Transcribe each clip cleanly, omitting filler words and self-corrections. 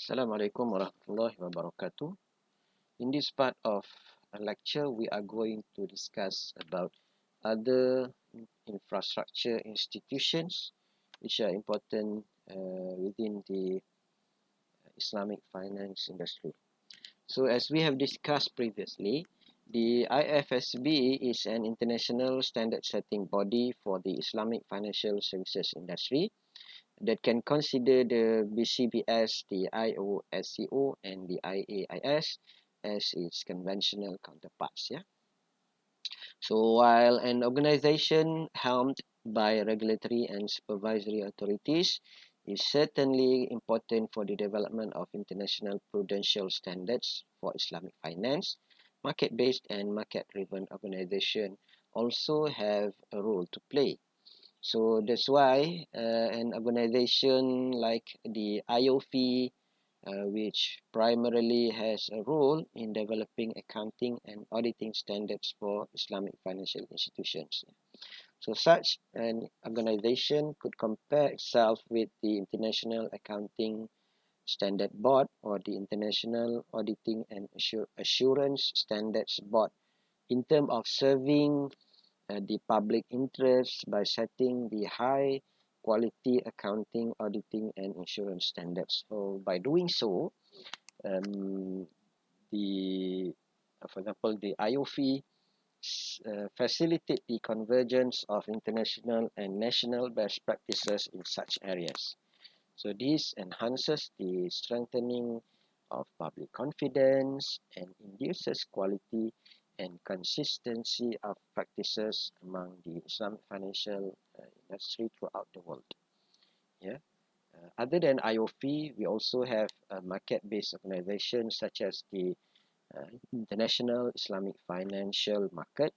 Assalamualaikum warahmatullahi wabarakatuh. In this part of a lecture, we are going to discuss about other infrastructure institutions which are important within the Islamic finance industry. So as we have discussed previously, the IFSB is an international standard setting body for the Islamic financial services industry that can consider the BCBS, the IOSCO, and the IAIS as its conventional counterparts. Yeah. So while an organization helmed by regulatory and supervisory authorities is certainly important for the development of international prudential standards for Islamic finance, market-based and market-driven organizations also have a role to play. So that's why an organization like the IOFI, which primarily has a role in developing accounting and auditing standards for Islamic financial institutions. So such an organization could compare itself with the International Accounting Standard Board or the International Auditing and Assurance Standards Board in terms of serving the public interest by setting the high quality accounting, auditing, and insurance standards. So by doing so, um, the for example, the IOFI facilitate the convergence of international and national best practices in such areas. So this enhances the strengthening of public confidence and induces quality and consistency of practices among the Islamic financial industry throughout the world. Yeah. Other than IOFI, we also have market-based organizations such as the International Islamic Financial Market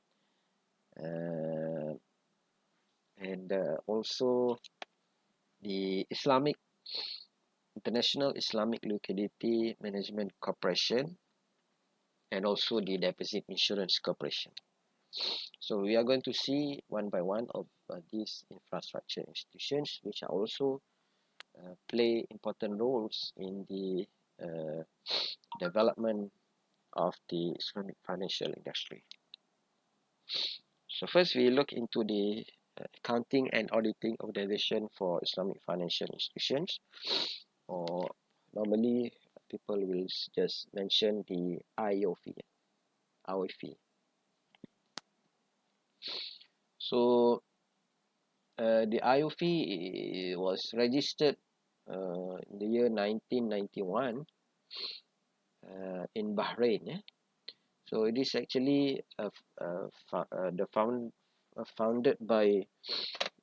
uh, and also the International Islamic Liquidity Management Corporation and also the Deposit Insurance Corporation. So we are going to see one by one of these infrastructure institutions which are also play important roles in the uh, development of the Islamic financial industry. So first we look into the accounting and auditing organization for Islamic financial institutions, or normally people will just mention the IOFI. IOFI. So the IOFI was registered in the year 1991 in Bahrain. Yeah? So it is actually founded by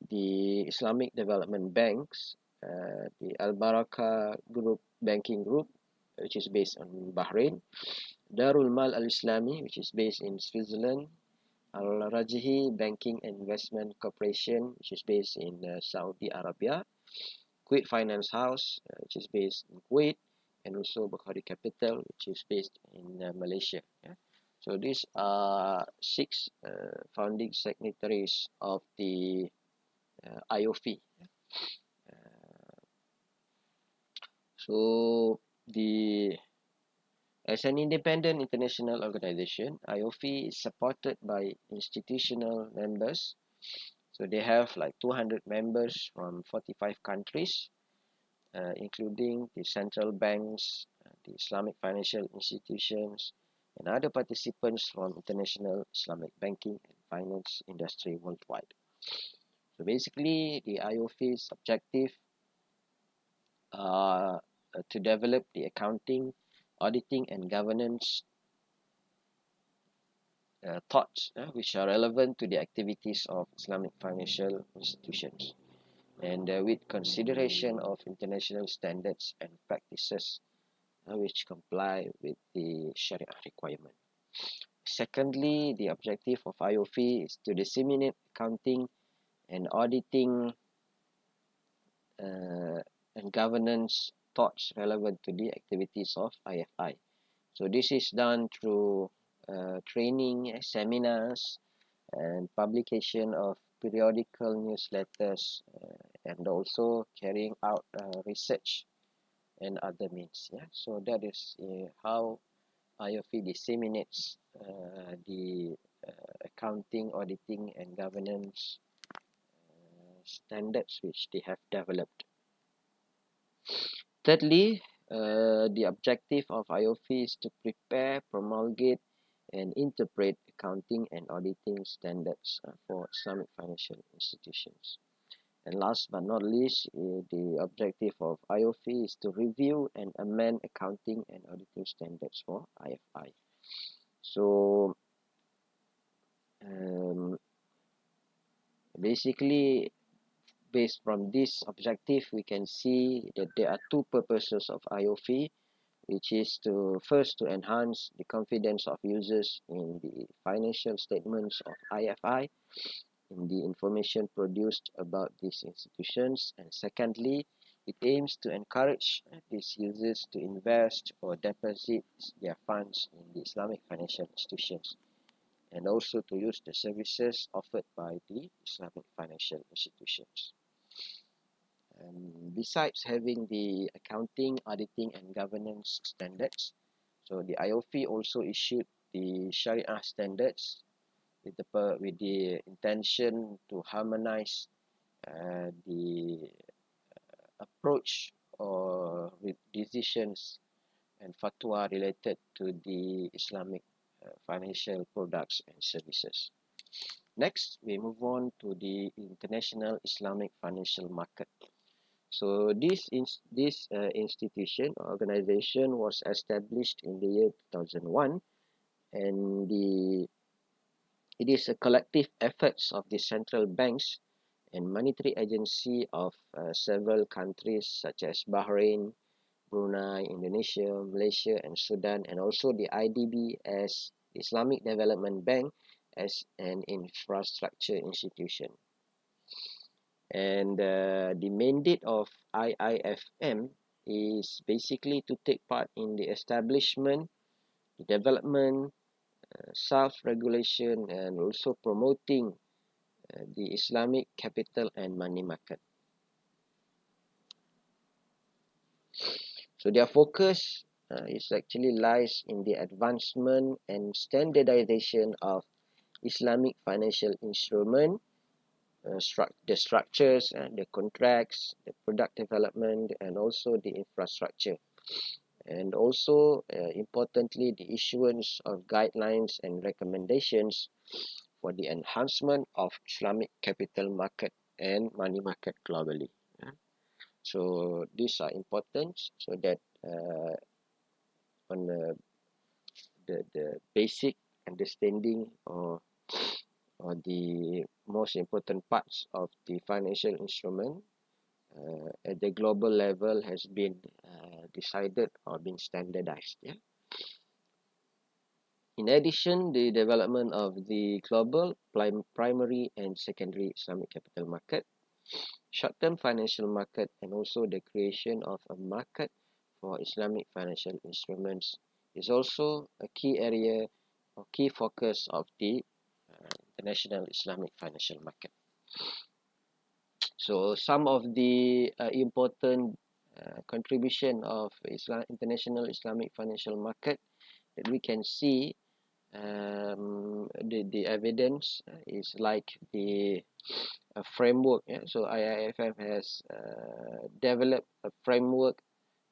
the Islamic Development Banks, the Al Baraka Group Banking Group, which is based on Bahrain, Darul Mal Al Islami, which is based in Switzerland, Al Rajihi Banking and Investment Corporation, which is based in Saudi Arabia, Kuwait Finance House, which is based in Kuwait, and also Bukhari Capital, which is based in Malaysia. Yeah. So these are six founding signatories of the IOFI. So the as an independent international organization, IOFI is supported by institutional members. So they have like 200 members from 45 countries, including the central banks, the Islamic financial institutions, and other participants from international Islamic banking and finance industry worldwide. So basically, the IOFI's objective are to develop the accounting, auditing, and governance thoughts which are relevant to the activities of Islamic financial institutions, and with consideration of international standards and practices which comply with the Sharia requirement. Secondly, the objective of IOFI is to disseminate accounting and auditing uh, and governance thoughts relevant to the activities of IFI. So this is done through training, seminars, and publication of periodical newsletters, and also carrying out research and other means. Yeah, so that is how IOFI disseminates the accounting, auditing, and governance standards which they have developed. Thirdly, the objective of IOFI is to prepare, promulgate, and interpret accounting and auditing standards for Islamic financial institutions. And last but not least, the objective of IOFI is to review and amend accounting and auditing standards for IFI. So, um, basically, based from this objective, we can see that there are two purposes of IOFI, which is to first to enhance the confidence of users in the financial statements of IFI, in the information produced about these institutions, and secondly, it aims to encourage these users to invest or deposit their funds in the Islamic financial institutions, and also to use the services offered by the Islamic financial institutions. Besides having the accounting, auditing, and governance standards, so the IOFI also issued the Sharia standards with the intention to harmonize the approach or with decisions and fatwa related to the Islamic financial products and services. Next, we move on to the International Islamic Financial Market. So this institution or organization was established in the year 2001, and it is a collective efforts of the central banks and monetary agency of several countries such as Bahrain, Brunei, Indonesia, Malaysia, and Sudan, and also the IDB as Islamic Development Bank as an infrastructure institution. And the mandate of IIFM is basically to take part in the establishment, the development, self-regulation, and also promoting the Islamic capital and money market. So their focus is actually lies in the advancement and standardization of Islamic financial instrument, the structures and the contracts, the product development, and also the infrastructure. And also, importantly, the issuance of guidelines and recommendations for the enhancement of Islamic capital market and money market globally. So these are important so that on the basic understanding or the most important parts of the financial instrument at the global level has been decided or been standardized. Yeah. In addition, the development of the global primary and secondary Islamic capital market, short-term financial market, and also the creation of a market for Islamic financial instruments is also a key area or key focus of the international Islamic financial market. So some of the important contribution of international Islamic financial market that we can see, the evidence is like the framework. Yeah? So IIFM has developed a framework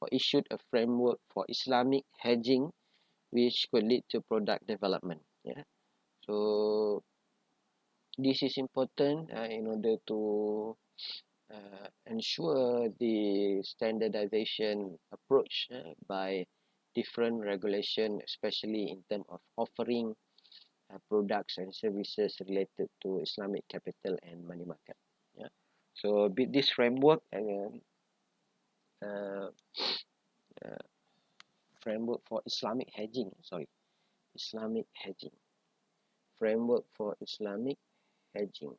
or issued a framework for Islamic hedging, which could lead to product development. Yeah. So this is important in order to ensure the standardization approach by different regulation, especially in terms of offering products and services related to Islamic capital and money market. Yeah. So this framework uh, framework for Islamic hedging. Sorry, Islamic hedging framework for Islamic hedging,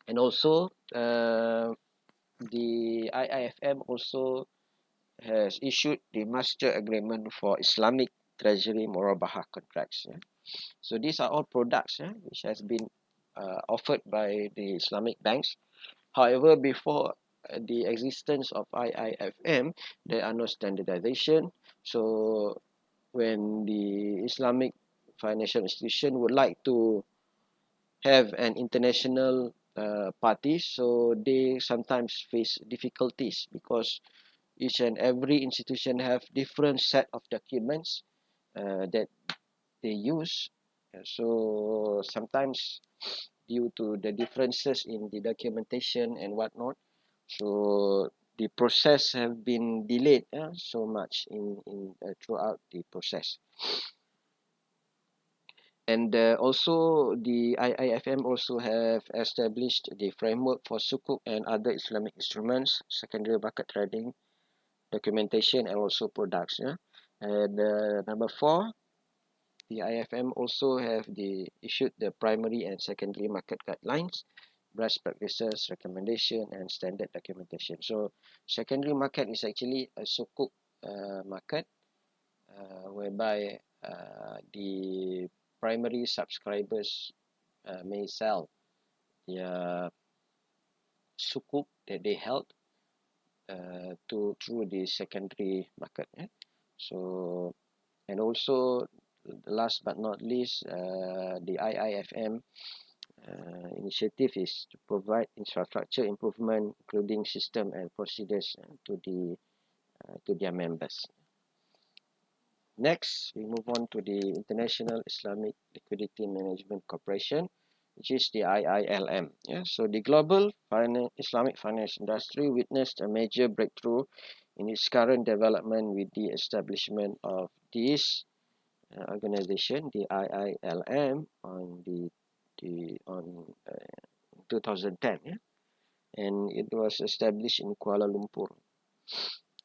and also the IIFM also has issued the master agreement for Islamic Treasury Murabahah contracts. Yeah? So these are all products which has been offered by the Islamic banks. However, before the existence of IIFM, there are no standardization. So when the Islamic financial institution would like to have an international party, so they sometimes face difficulties because each and every institution have different set of documents that they use. So sometimes due to the differences in the documentation and whatnot, so the process have been delayed so much in throughout the process. And also the IIFM also have established the framework for sukuk and other Islamic instruments, secondary market trading, documentation, and also products. Yeah? And number four, the IFM also have issued the primary and secondary market guidelines, best practices, recommendation, and standard documentation. So secondary market is actually a sukuk market whereby the primary subscribers may sell their sukuk that they held to through the secondary market. So and also last but not least, the IIFM initiative is to provide infrastructure improvement, including system and procedures to their members. Next, we move on to the International Islamic Liquidity Management Corporation, which is the IILM. Yeah, so the global Islamic finance industry witnessed a major breakthrough in its current development with the establishment of this organization, the IILM, on 2010, yeah? And it was established in Kuala Lumpur.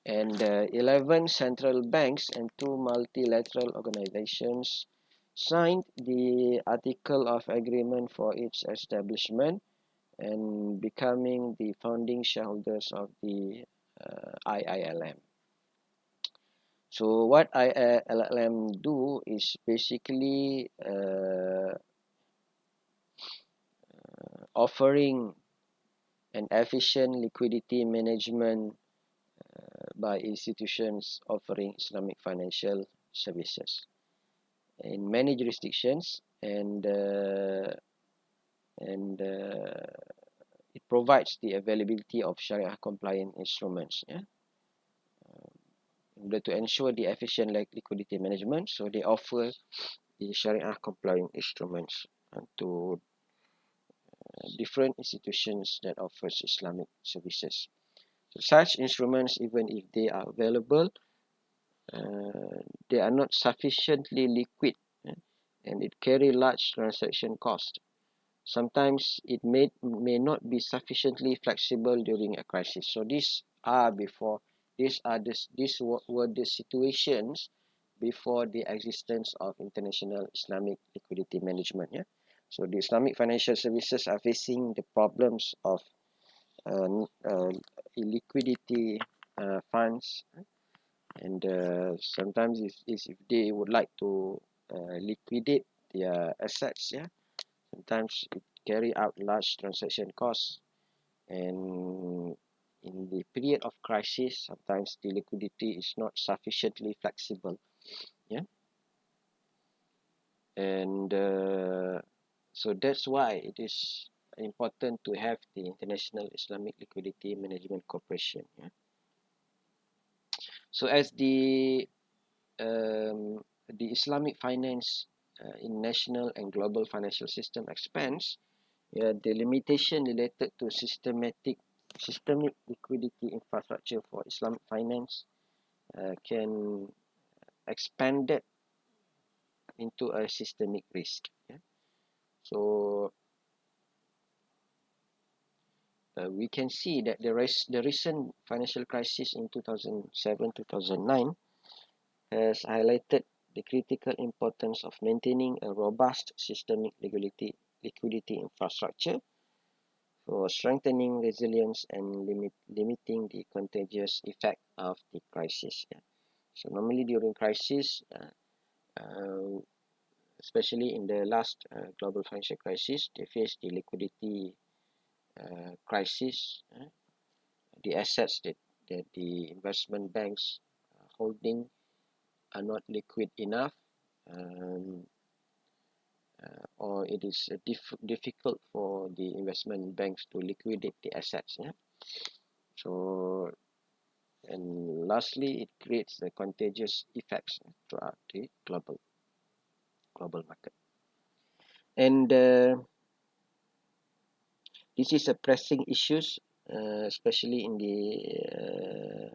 And 11 central banks and 2 multilateral organizations signed the Article of Agreement for its establishment and becoming the founding shareholders of the IILM. So what IILM do is basically offering an efficient liquidity management by institutions offering Islamic financial services in many jurisdictions, and it provides the availability of Sharia compliant instruments. Yeah? In order to ensure the efficient liquidity management, so they offer the Sharia compliant instruments to different institutions that offers Islamic services. So such instruments, even if they are available, they are not sufficiently liquid, and it carry large transaction cost. Sometimes it may not be sufficiently flexible during a crisis. So these were the situations before the existence of international Islamic liquidity management. Yeah. So the Islamic financial services are facing the problems of illiquidity funds, and sometimes if they would like to liquidate their assets, yeah, sometimes it carry out large transaction costs, and in the period of crisis, sometimes the liquidity is not sufficiently flexible. Yeah, and so that's why it is important to have the International Islamic Liquidity Management Corporation. Yeah? So as the Islamic finance in national and global financial system expands, yeah, the limitation related to systemic liquidity infrastructure for Islamic finance can expand it into a systemic risk. Yeah? So we can see that the recent financial crisis in 2007-2009 has highlighted the critical importance of maintaining a robust systemic liquidity infrastructure for strengthening resilience and limiting the contagious effect of the crisis. Yeah. So normally during crisis, uh, especially in the last global financial crisis, they face the liquidity crisis. the assets that the investment banks are holding are not liquid enough, um, or it is difficult for the investment banks to liquidate the assets. Yeah. So, and lastly, it creates the contagious effects throughout the global market. And this is a pressing issues, especially in the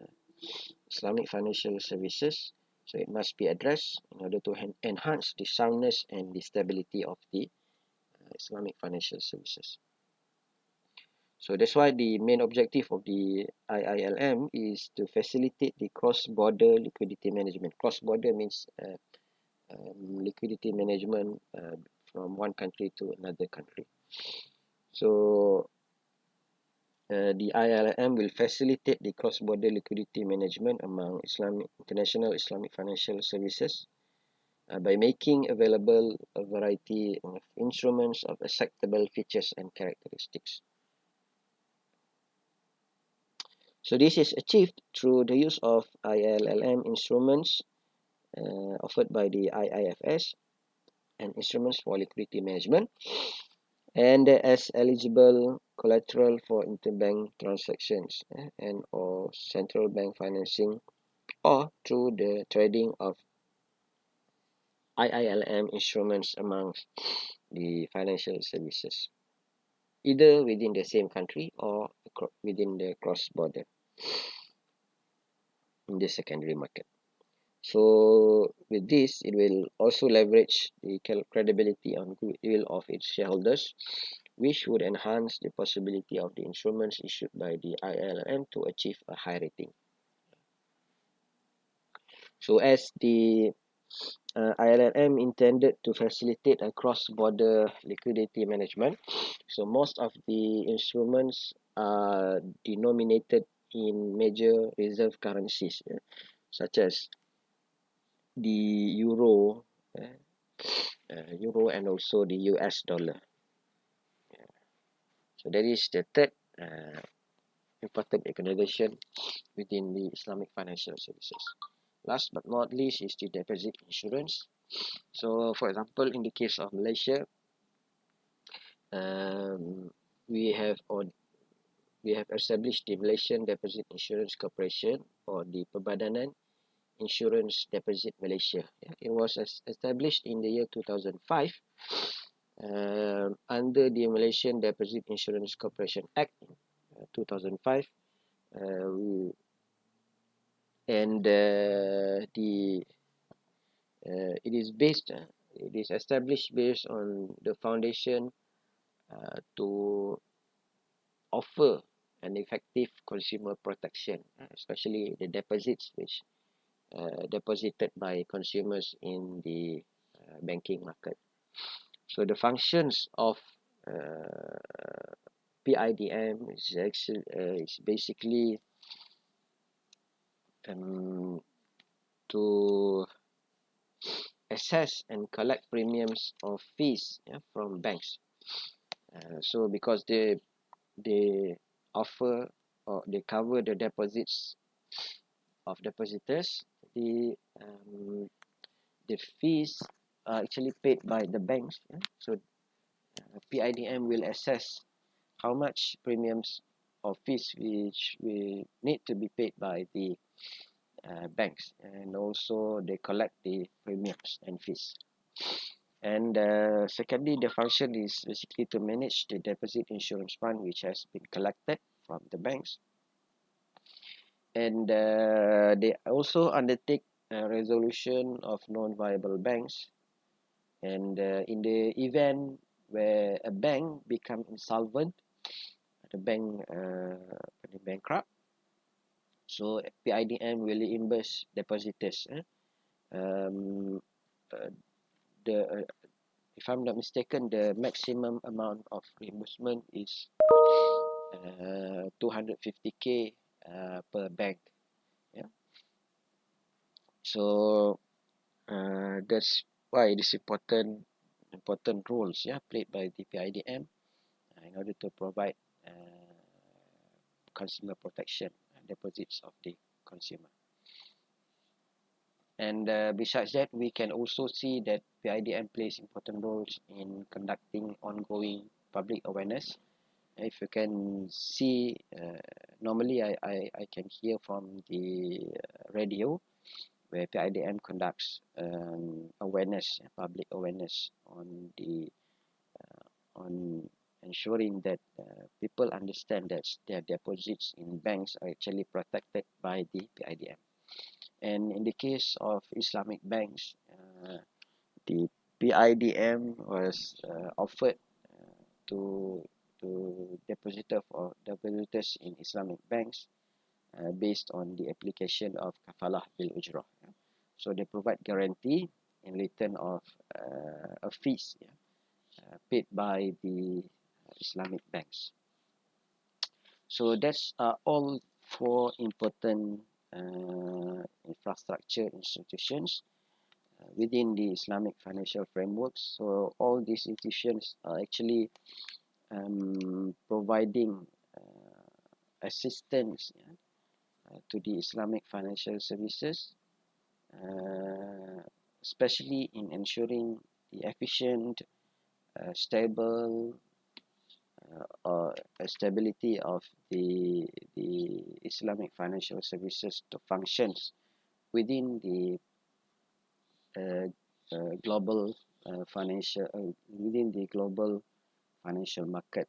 Islamic financial services. So it must be addressed in order to enhance the soundness and the stability of the Islamic financial services. So that's why the main objective of the IILM is to facilitate the cross-border liquidity management. Cross-border means liquidity management from one country to another country. So the IILM will facilitate the cross-border liquidity management among international Islamic financial services by making available a variety of instruments of acceptable features and characteristics. So this is achieved through the use of IILM instruments offered by the IIFS and instruments for liquidity management, and as eligible collateral for interbank transactions and or central bank financing, or through the trading of IILM instruments among the financial services, either within the same country or within the cross-border in the secondary market. So with this, it will also leverage the credibility and goodwill of its shareholders, which would enhance the possibility of the instruments issued by the IILM to achieve a high rating. So as the IILM intended to facilitate a cross-border liquidity management, so most of the instruments are denominated in major reserve currencies, such as the euro and also the US dollar. So that is the third important recognition within the Islamic financial services. Last but not least is the deposit insurance. So for example, in the case of Malaysia, um, we have established the Malaysian Deposit Insurance Corporation, or the Perbadanan Insurance Deposit Malaysia. It was established in the year 2005 under the Malaysian Deposit Insurance Corporation Act 2005, and it is established based on the foundation to offer an effective consumer protection, especially the deposits which deposited by consumers in the banking market. So the functions of PIDM is basically to assess and collect premiums or fees from banks. So because they offer or they cover the deposits of depositors, the fees are actually paid by the banks. So PIDM will assess how much premiums or fees which will need to be paid by the banks, and also they collect the premiums and fees. And secondly, the function is basically to manage the deposit insurance fund which has been collected from the banks, and they also undertake resolution of non-viable banks, and in the event where a bank become insolvent, the bank bankrupt, so PIDM will reimburse depositors. Um, uh, the If I'm not mistaken, the maximum amount of reimbursement is 250k per bank. Yeah. So that's why it is important roles played by the PIDM in order to provide consumer protection deposits of the consumer. And besides that, we can also see that PIDM plays important roles in conducting ongoing public awareness. If you can see, normally I can hear from the radio where PIDM conducts awareness, public awareness on ensuring that people understand that their deposits in banks are actually protected by the PIDM. And in the case of Islamic banks, the PIDM was offered to depositors in Islamic banks based on the application of kafalah bil ujrah. So they provide guarantee in return of a fees paid by the Islamic banks. So that's all four important infrastructure institutions within the Islamic financial frameworks. So all these institutions are actually providing assistance to the Islamic financial services, especially in ensuring the efficient, stable, or stability of the Islamic financial services to functions within the global financial within the global financial market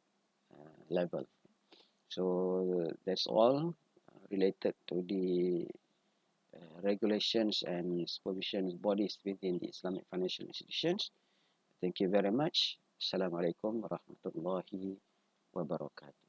level. So that's all related to the regulations and supervision bodies within the Islamic financial institutions. Thank you very much. Assalamualaikum warahmatullahi wabarakatuh.